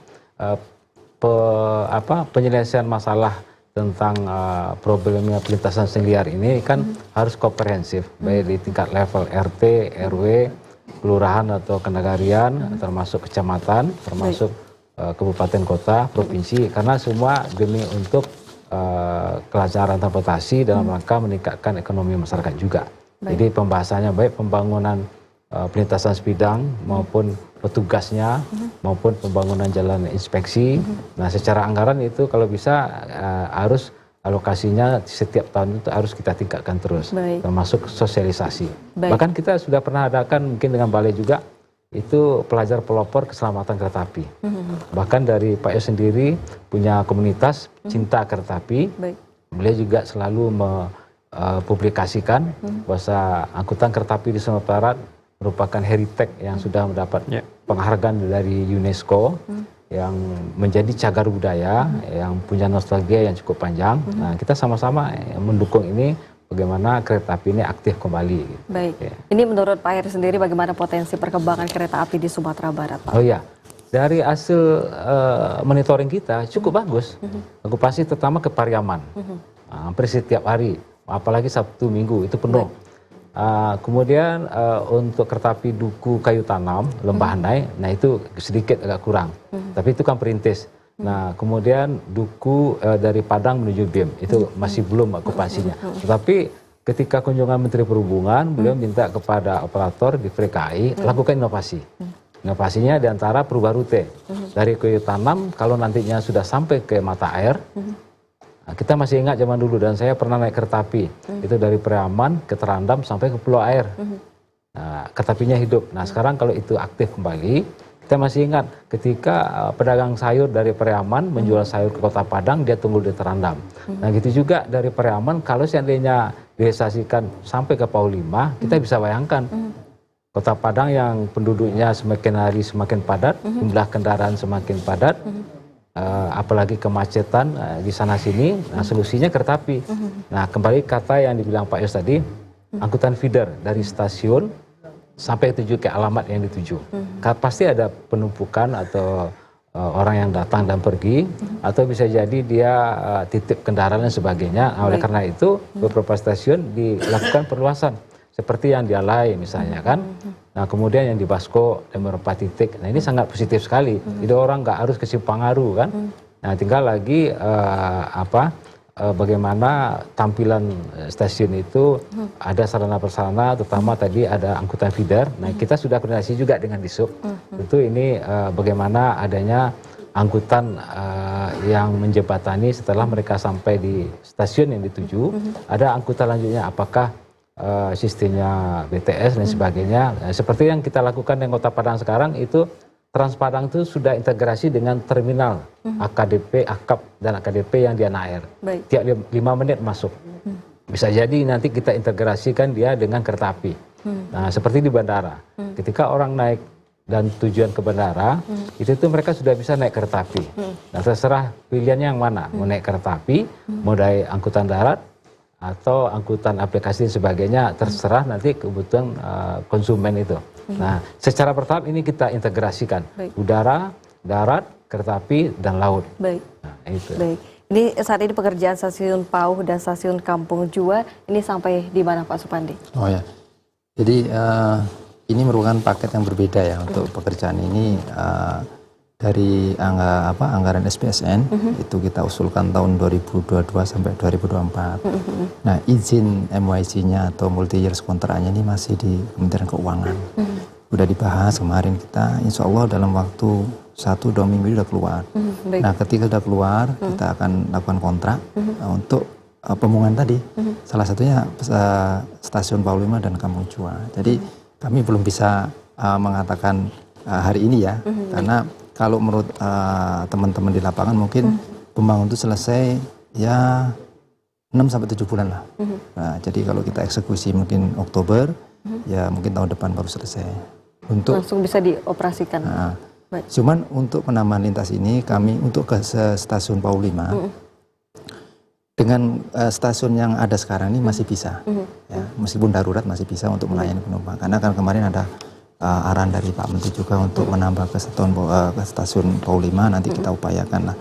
penyelesaian masalah tentang problemnya pelintasan liar ini kan harus komprehensif, baik di tingkat level RT, RW, kelurahan atau kenegarian, termasuk kecamatan, termasuk kabupaten kota, provinsi, karena semua demi untuk kelancaran transportasi dalam rangka meningkatkan ekonomi masyarakat juga. Jadi pembahasannya baik pembangunan pelintasan sebidang maupun petugasnya, maupun pembangunan jalan inspeksi. Nah, secara anggaran itu kalau bisa harus alokasinya setiap tahun itu harus kita tingkatkan terus, termasuk sosialisasi. Bahkan kita sudah pernah adakan mungkin dengan balai juga, itu pelajar pelopor keselamatan kereta api. Bahkan dari Pak Yos sendiri punya komunitas cinta kereta api. Beliau juga selalu mempublikasikan bahwa angkutan kereta api di Sumatera Barat merupakan heritage yang sudah mendapat penghargaan dari UNESCO. yang menjadi cagar budaya, yang punya nostalgia yang cukup panjang. Nah, kita sama-sama mendukung ini bagaimana kereta api ini aktif kembali. Baik. Ini menurut Pak Heri sendiri bagaimana potensi perkembangan kereta api di Sumatera Barat, Pak? Oh iya, dari hasil monitoring kita cukup bagus. Okupasi terutama ke Pariaman, hampir setiap hari, apalagi Sabtu Minggu itu penuh. Kemudian untuk kereta api Duku Kayu Tanam, Lembah Hanai, nah itu sedikit agak kurang. Tapi itu kan perintis. Nah kemudian Duku dari Padang menuju BIM, itu masih belum okupasinya. Tetapi ketika kunjungan Menteri Perhubungan, beliau minta kepada operator di FreeKAI lakukan inovasi. Inovasinya diantara perubah rute. Dari Kayu Tanam, kalau nantinya sudah sampai ke mata air, kita masih ingat zaman dulu, dan saya pernah naik kereta api itu dari Priaman ke Terandam sampai ke Pulau Air. Nah, kereta apinya hidup. Nah sekarang kalau itu aktif kembali, kita masih ingat ketika pedagang sayur dari Priaman menjual sayur ke Kota Padang, dia tunggu di Terandam. Nah gitu juga dari Priaman, kalau seandainya direalisasikan sampai ke Paulima, kita bisa bayangkan Kota Padang yang penduduknya semakin hari semakin padat, jumlah kendaraan semakin padat. Apalagi kemacetan di sana sini, nah solusinya kereta api. Nah kembali kata yang dibilang Pak Yos tadi, angkutan feeder dari stasiun sampai tuju ke alamat yang dituju. Pasti ada penumpukan atau orang yang datang dan pergi, atau bisa jadi dia titip kendaraan dan sebagainya. Nah, oleh karena itu beberapa stasiun dilakukan perluasan. Seperti yang di Alai misalnya kan. Nah kemudian yang di Basko dan beberapa titik. Nah ini sangat positif sekali. Jadi orang nggak harus ke Simpanggaru kan. Nah tinggal lagi bagaimana tampilan stasiun itu ada sarana prasarana, terutama tadi ada angkutan feeder. Nah kita sudah koordinasi juga dengan Disub. Tentu ini bagaimana adanya angkutan yang menjembatani setelah mereka sampai di stasiun yang dituju. Ada angkutan lanjutnya, apakah sistemnya BTS dan sebagainya. Seperti yang kita lakukan dengan Kota Padang sekarang, itu Trans Padang itu sudah integrasi dengan terminal AKDP, AKAP dan AKDP yang di Anair. Tiap 5 menit masuk. Bisa jadi nanti kita integrasikan dia dengan kereta api. Nah seperti di bandara, ketika orang naik dan tujuan ke bandara, itu tuh mereka sudah bisa naik kereta api. Nah terserah pilihannya yang mana, mau naik kereta api, mau dari angkutan darat, atau angkutan aplikasi dan sebagainya, terserah nanti kebutuhan konsumen itu. Nah, secara bertahap ini kita integrasikan. Udara, darat, kereta api, dan laut. Baik. Nah, itu. Baik. Ini saat ini pekerjaan stasiun Pauh dan stasiun Kampung Jua ini sampai di mana Pak Supandi? Oh ya, jadi ini merupakan paket yang berbeda ya untuk pekerjaan ini. Dari anggaran SPSN itu kita usulkan tahun 2022 sampai 2024. Nah izin MYC-nya atau multi years kontraknya ini masih di Kementerian Keuangan. Udah dibahas kemarin kita, insya Allah dalam waktu 1-2 minggu sudah keluar. Nah ketika sudah keluar kita akan lakukan kontrak untuk pembangunan tadi. Salah satunya stasiun Paulima dan Kampung Jua. Jadi kami belum bisa mengatakan hari ini ya, karena kalau menurut teman-teman di lapangan mungkin pembangunan itu selesai ya 6-7 bulan lah. Nah, jadi kalau kita eksekusi mungkin Oktober, ya mungkin tahun depan baru selesai. Untuk langsung bisa dioperasikan. Nah, cuman untuk penambahan lintas ini kami untuk ke stasiun Paulima dengan stasiun yang ada sekarang ini masih bisa. Ya, meskipun darurat masih bisa untuk melayani penumpang. Karena kan kemarin ada arahan dari Pak Menteri juga untuk menambah ke stasiun Paulima, nanti kita upayakan lah.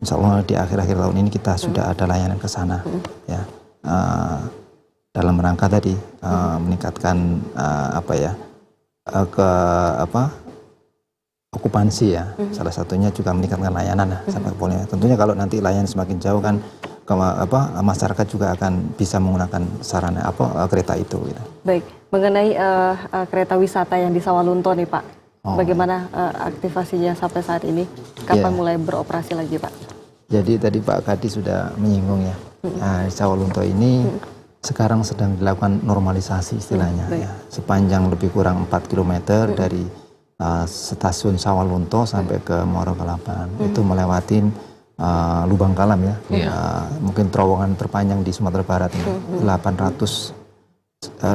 Insya Allah di akhir-akhir tahun ini kita sudah ada layanan ke sana, ya. Dalam rangka tadi meningkatkan okupansi ya. Salah satunya juga meningkatkan layanan lah sampai ke Paulima. Tentunya kalau nanti layanan semakin jauh kan masyarakat juga akan bisa menggunakan sarana kereta itu. Gitu. Baik, mengenai kereta wisata yang di Sawalunto nih Pak, bagaimana aktivasinya sampai saat ini? Kapan mulai beroperasi lagi Pak? Jadi tadi Pak Kadi sudah menyinggung ya, nah, Sawalunto ini sekarang sedang dilakukan normalisasi istilahnya, ya. Sepanjang lebih kurang 4 km dari stasiun Sawalunto sampai ke Muara Kelapa, itu melewatin Lubang Kalam ya, mungkin terowongan terpanjang di Sumatera Barat ini, 800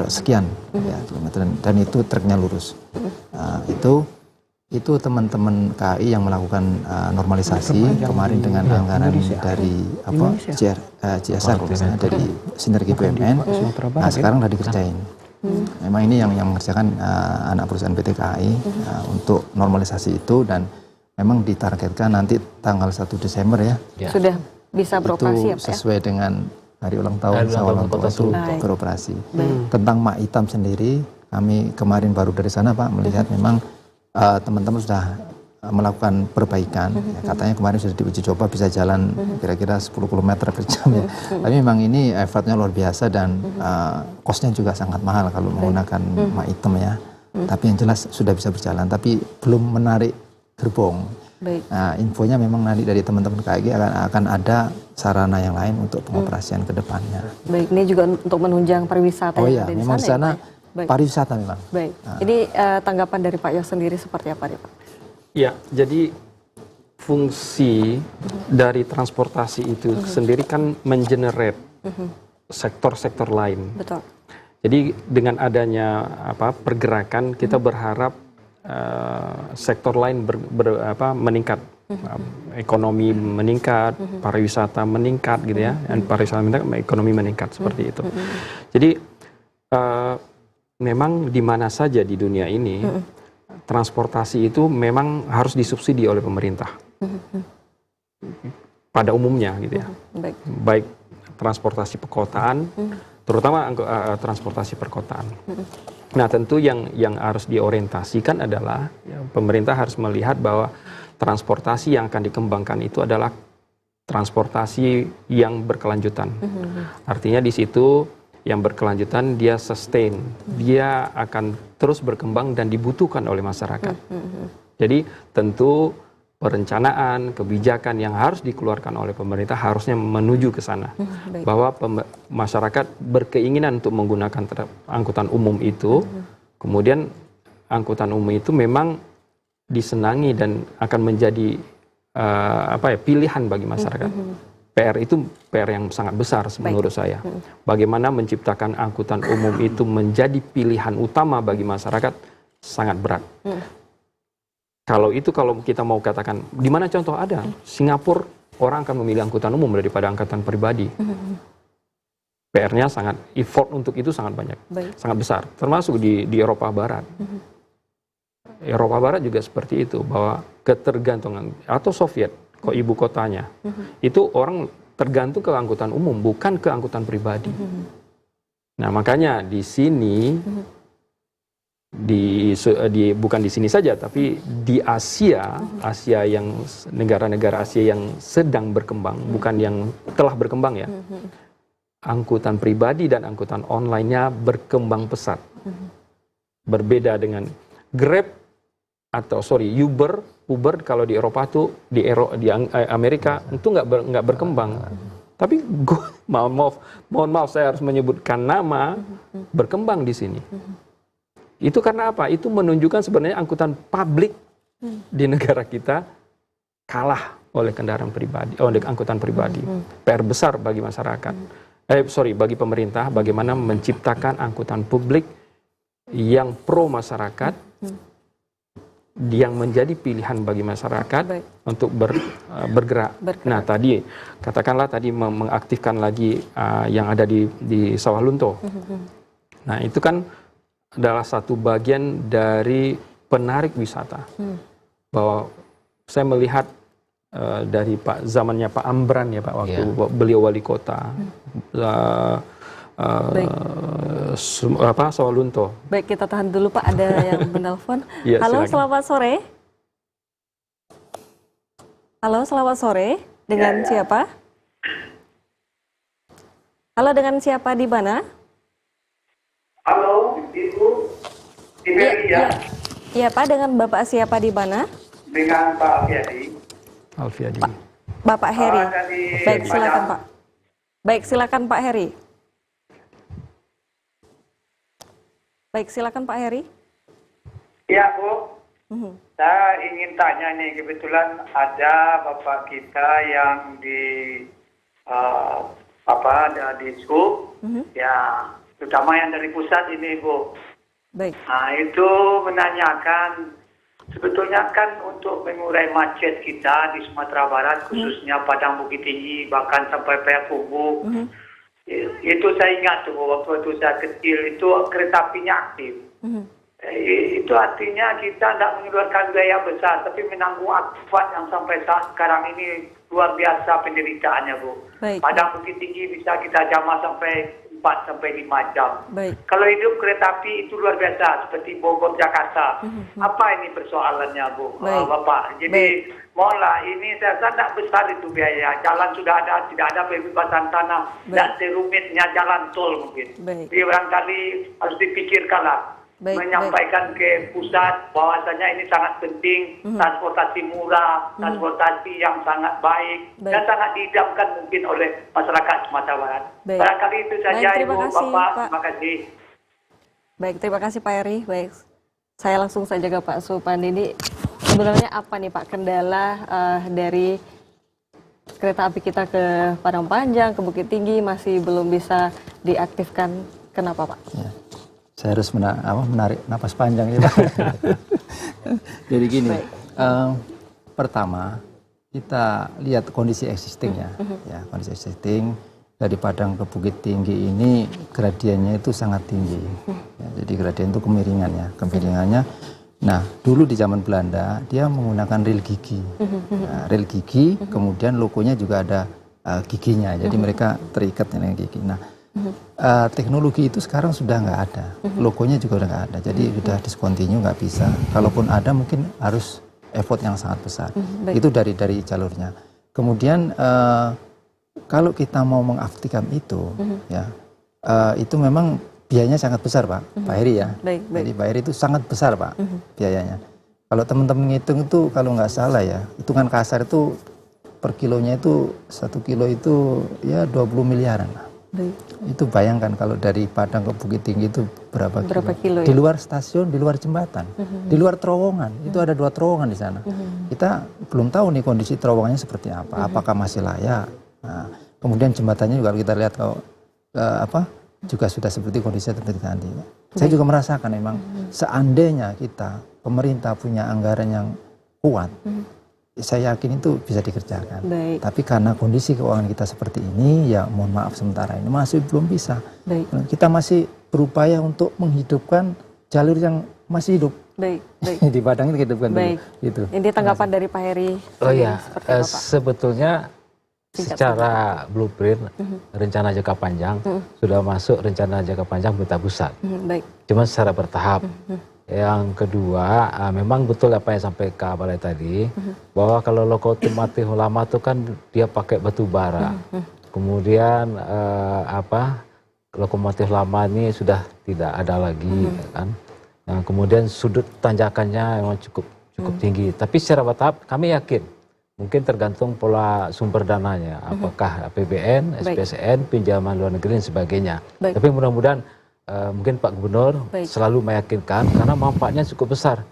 sekian ya, kilometer, dan itu treknya lurus. Itu Itu teman-teman KAI yang melakukan normalisasi kemarin dengan anggaran dari CSR kalau misalnya dari Sinergi BUMN. Nah sekarang sudah dikerjain. Memang ini yang mengerjakan anak perusahaan PT KAI untuk normalisasi itu, dan memang ditargetkan nanti tanggal 1 Desember ya. Sudah bisa beroperasi itu ya Pak? Sesuai dengan hari ulang tahun Sawalunto itu beroperasi. Tentang Mak Itam sendiri, kami kemarin baru dari sana Pak melihat memang teman-teman sudah melakukan perbaikan. Ya, katanya kemarin sudah diuji coba bisa jalan kira-kira 10 km per jam ya. Tapi memang ini effortnya luar biasa dan kosnya juga sangat mahal kalau menggunakan Mak Itam ya. Tapi yang jelas sudah bisa berjalan, tapi belum menarik gerbong. Nah, infonya memang nanti dari teman-teman KAI akan ada sarana yang lain untuk pengoperasian ke depannya. Baik, ini juga untuk menunjang pariwisata yang ada di memang sana. Pariwisata memang. Baik. Ini tanggapan dari Pak Yos sendiri seperti apa nih Pak? Ya, jadi fungsi dari transportasi itu sendiri kan mengenerate sektor-sektor lain. Betul. Jadi dengan adanya pergerakan, kita berharap sektor lain meningkat, ekonomi meningkat, pariwisata meningkat gitu ya, dan pariwisata meningkat, ekonomi meningkat seperti itu. Jadi memang di mana saja di dunia ini transportasi itu memang harus disubsidi oleh pemerintah pada umumnya gitu ya. Baik transportasi perkotaan, terutama transportasi perkotaan. Nah tentu yang harus diorientasikan adalah pemerintah harus melihat bahwa transportasi yang akan dikembangkan itu adalah transportasi yang berkelanjutan. Artinya di situ yang berkelanjutan, dia sustain, dia akan terus berkembang dan dibutuhkan oleh masyarakat. Jadi tentu perencanaan, kebijakan yang harus dikeluarkan oleh pemerintah harusnya menuju ke sana. Bahwa masyarakat berkeinginan untuk menggunakan angkutan umum itu, kemudian angkutan umum itu memang disenangi dan akan menjadi pilihan bagi masyarakat. PR itu PR yang sangat besar menurut saya. Bagaimana menciptakan angkutan umum itu menjadi pilihan utama bagi masyarakat sangat berat. Kalau kita mau katakan, di mana contoh ada? Singapura, orang akan memilih angkutan umum daripada angkutan pribadi. PR-nya sangat, effort untuk itu sangat banyak, sangat besar. Termasuk di Eropa Barat. Eropa Barat juga seperti itu, bahwa ketergantungan, atau Soviet, kok ibu kotanya, itu orang tergantung ke angkutan umum, bukan ke angkutan pribadi. Nah makanya di sini, bukan di sini saja, tapi di Asia yang negara-negara Asia yang sedang berkembang, bukan yang telah berkembang ya, angkutan pribadi dan angkutan online-nya berkembang pesat. Berbeda dengan Grab Uber kalau di Eropa tuh di Amerika itu nggak berkembang. Tapi mohon maaf saya harus menyebutkan nama, berkembang di sini. Itu karena apa? Itu menunjukkan sebenarnya angkutan publik di negara kita kalah oleh kendaraan pribadi, oleh angkutan pribadi. PR besar bagi masyarakat. Bagi pemerintah bagaimana menciptakan angkutan publik yang pro masyarakat, yang menjadi pilihan bagi masyarakat untuk bergerak. Nah katakanlah tadi mengaktifkan lagi yang ada di Sawalunto. Nah itu kan adalah satu bagian dari penarik wisata. Bahwa saya melihat dari zamannya Pak Amran ya Pak, waktu beliau wali kota. Sawalunto. Baik, kita tahan dulu Pak, ada yang menelpon. Halo, silakan. Selamat sore. Halo, selamat sore. Dengan siapa? Halo, dengan siapa di mana? Halo, Ibu. Iya, Pak, dengan Bapak siapa di mana? Dengan Pak Alfiadi. Bapak Heri. Baik, silakan Pak. Baik, silakan Pak Heri. Baik, silakan Pak Heri. Iya, Bu. Saya ingin tanya nih, kebetulan ada bapak kita yang di sub, ya, terutama yang dari pusat ini, Bu. Baik. Nah, itu menanyakan sebetulnya kan untuk mengurai macet kita di Sumatera Barat, khususnya Padang Bukit Tinggi, bahkan sampai Payakumbuh, itu saya ingat tuh waktu saya kecil itu kereta apinya aktif. Itu artinya kita tidak mengeluarkan biaya besar, tapi menanggung akibat yang sampai saat sekarang ini luar biasa penderitaannya, Bu. Baik. Padang Bukit Tinggi bisa kita jamah sampai 4 sampai 5 jam. Baik. Kalau hidup kereta api itu luar biasa, seperti Bogor Jakarta. Apa ini persoalannya, Bu? Baik. Bapak. Jadi mohonlah, ini saya rasa tidak besar itu biaya. Jalan sudah ada, tidak ada pembebasan tanah, tidak serumitnya jalan tol mungkin. Baik. Jadi barangkali harus dipikirkanlah. Baik, Menyampaikan ke pusat bahwasanya ini sangat penting, transportasi murah, transportasi yang sangat baik, dan sangat diidamkan mungkin oleh masyarakat Sumatera Barat. Baik. Barangkali itu saja, Baik, terima Ibu, kasih, Bapak. Pak. Terima kasih. Baik, terima kasih Pak Eri. Baik, saya langsung saja ke Pak Supandi. Ini sebenarnya apa nih Pak kendala dari kereta api kita ke Padang Panjang, ke Bukit Tinggi masih belum bisa diaktifkan? Kenapa Pak? Ya. Saya harus menarik napas panjang ya Pak. Jadi gini, pertama kita lihat kondisi existing ya, kondisi existing dari Padang ke Bukit Tinggi ini gradiennya itu sangat tinggi. Ya, jadi gradien itu kemiringannya. Nah, dulu di zaman Belanda dia menggunakan rel gigi. Nah, rel gigi, kemudian lokonya juga ada giginya. Jadi mereka terikat dengan gigi. Nah, teknologi itu sekarang sudah nggak ada, logonya juga udah nggak ada, jadi udah discontinue, nggak bisa. Kalaupun ada mungkin harus effort yang sangat besar. Itu dari jalurnya. Kemudian kalau kita mau mengaktifkan itu, ya itu memang biayanya sangat besar Pak, Pak Heri ya. Jadi Pak Heri itu sangat besar Pak biayanya. Kalau teman-teman ngitung itu kalau nggak salah ya, hitungan kasar itu per kilonya itu 1 kilo itu ya 20 miliaran. Itu bayangkan kalau dari Padang ke Bukit Tinggi itu berapa kilo? Di luar stasiun, di luar jembatan, di luar terowongan. Itu ada 2 terowongan di sana. Kita belum tahu nih kondisi terowongannya seperti apa. Apakah masih layak? Nah, kemudian jembatannya juga kita lihat kalau juga sudah seperti kondisinya seperti tadi. Saya juga merasakan memang seandainya kita pemerintah punya anggaran yang kuat. Saya yakin itu bisa dikerjakan. Tapi karena kondisi keuangan kita seperti ini, ya mohon maaf sementara ini masih belum bisa. Kita masih berupaya untuk menghidupkan jalur yang masih hidup. Di Padang itu hidupkan dulu. Gitu. Ini tanggapan dari Pak Heri. Oh ya, sebetulnya secara blueprint rencana jangka panjang sudah masuk rencana jangka panjang pemerintah pusat. Cuma secara bertahap. Yang kedua, memang betul apa yang sampai Kak Balai tadi, bahwa kalau lokomotif lama itu kan dia pakai batu bara. Kemudian lokomotif lama ini sudah tidak ada lagi, kan. Nah, kemudian sudut tanjakannya memang cukup tinggi. Tapi secara bertahap kami yakin, mungkin tergantung pola sumber dananya, apakah APBN, SPSN, pinjaman luar negeri dan sebagainya. Tapi mudah-mudahan mungkin Pak Gubernur selalu meyakinkan karena manfaatnya cukup besar.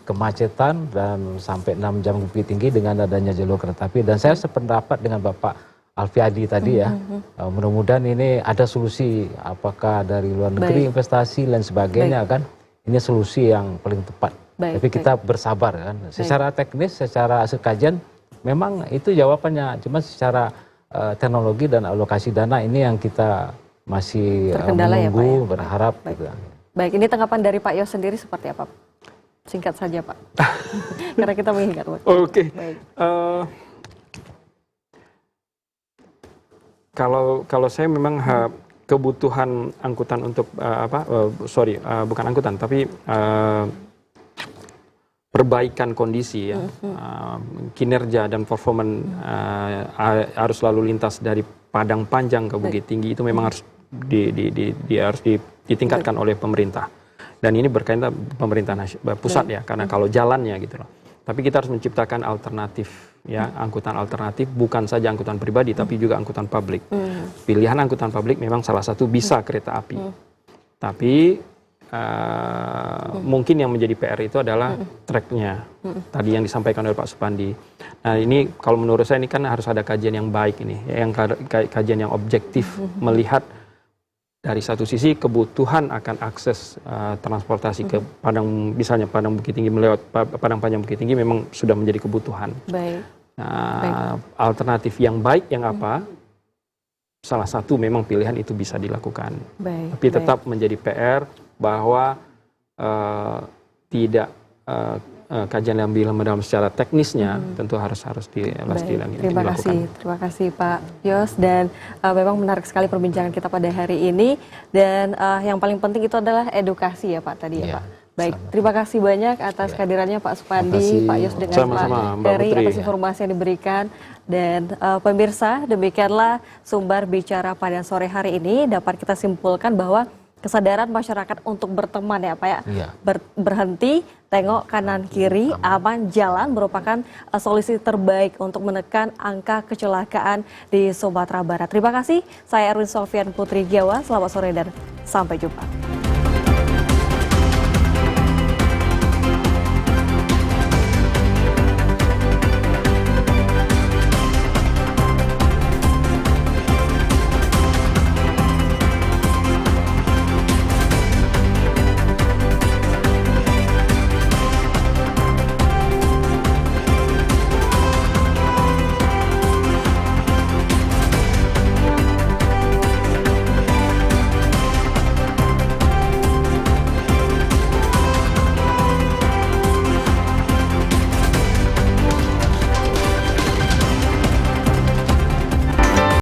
Kemacetan dan sampai 6 jam Bukit Tinggi dengan adanya jalur kereta api. Dan saya sependapat dengan Bapak Alfiadi tadi ya. Mudah-mudahan ini ada solusi, apakah dari luar negeri investasi dan sebagainya kan. Ini solusi yang paling tepat. Tapi kita bersabar kan. Secara teknis, secara hasil kajian memang itu jawabannya. Cuma secara teknologi dan alokasi dana ini yang kita masih menunggu, berharap. Gitu. Baik, ini tanggapan dari Pak Yos sendiri seperti apa? Singkat saja Pak, karena kita mengingat waktu. Oke. Kalau saya memang kebutuhan angkutan untuk bukan angkutan, tapi perbaikan kondisi ya, kinerja dan performa arus lalu lintas dari Padang Panjang ke Bukit Tinggi itu memang harus harus ditingkatkan oleh pemerintah. Dan ini berkaitan pemerintah pusat ya, karena kalau jalannya gitu loh. Tapi kita harus menciptakan alternatif ya, angkutan alternatif, bukan saja angkutan pribadi tapi juga angkutan publik. Pilihan angkutan publik memang salah satu bisa kereta api. Tapi mungkin yang menjadi PR itu adalah tracknya. Tadi yang disampaikan oleh Pak Supandi. Nah ini kalau menurut saya ini kan harus ada kajian yang baik ini, yang kajian yang objektif melihat dari satu sisi kebutuhan akan akses transportasi ke Padang, misalnya Padang Bukit Tinggi melewat Padang Panjang Bukit Tinggi memang sudah menjadi kebutuhan. Baik. Nah, alternatif yang baik yang apa? Salah satu memang pilihan itu bisa dilakukan. Baik. Tapi tetap menjadi PR bahwa tidak kajian yang dalam secara teknisnya tentu harus dilakukan. Terima kasih Pak Yos, dan memang menarik sekali perbincangan kita pada hari ini, dan yang paling penting itu adalah edukasi ya Pak tadi ya Pak. Baik, terima kasih banyak atas kehadirannya Pak Supandi, Pak Yos dengan Pak Heri atas informasi yang diberikan. Dan pemirsa, demikianlah Sumber Bicara pada sore hari ini. Dapat kita simpulkan bahwa kesadaran masyarakat untuk berteman ya Pak ya, berhenti, tengok kanan kiri, aman jalan merupakan solusi terbaik untuk menekan angka kecelakaan di Sumatera Barat. Terima kasih, saya Erwin Sofian Putri Giawa, selamat sore dan sampai jumpa.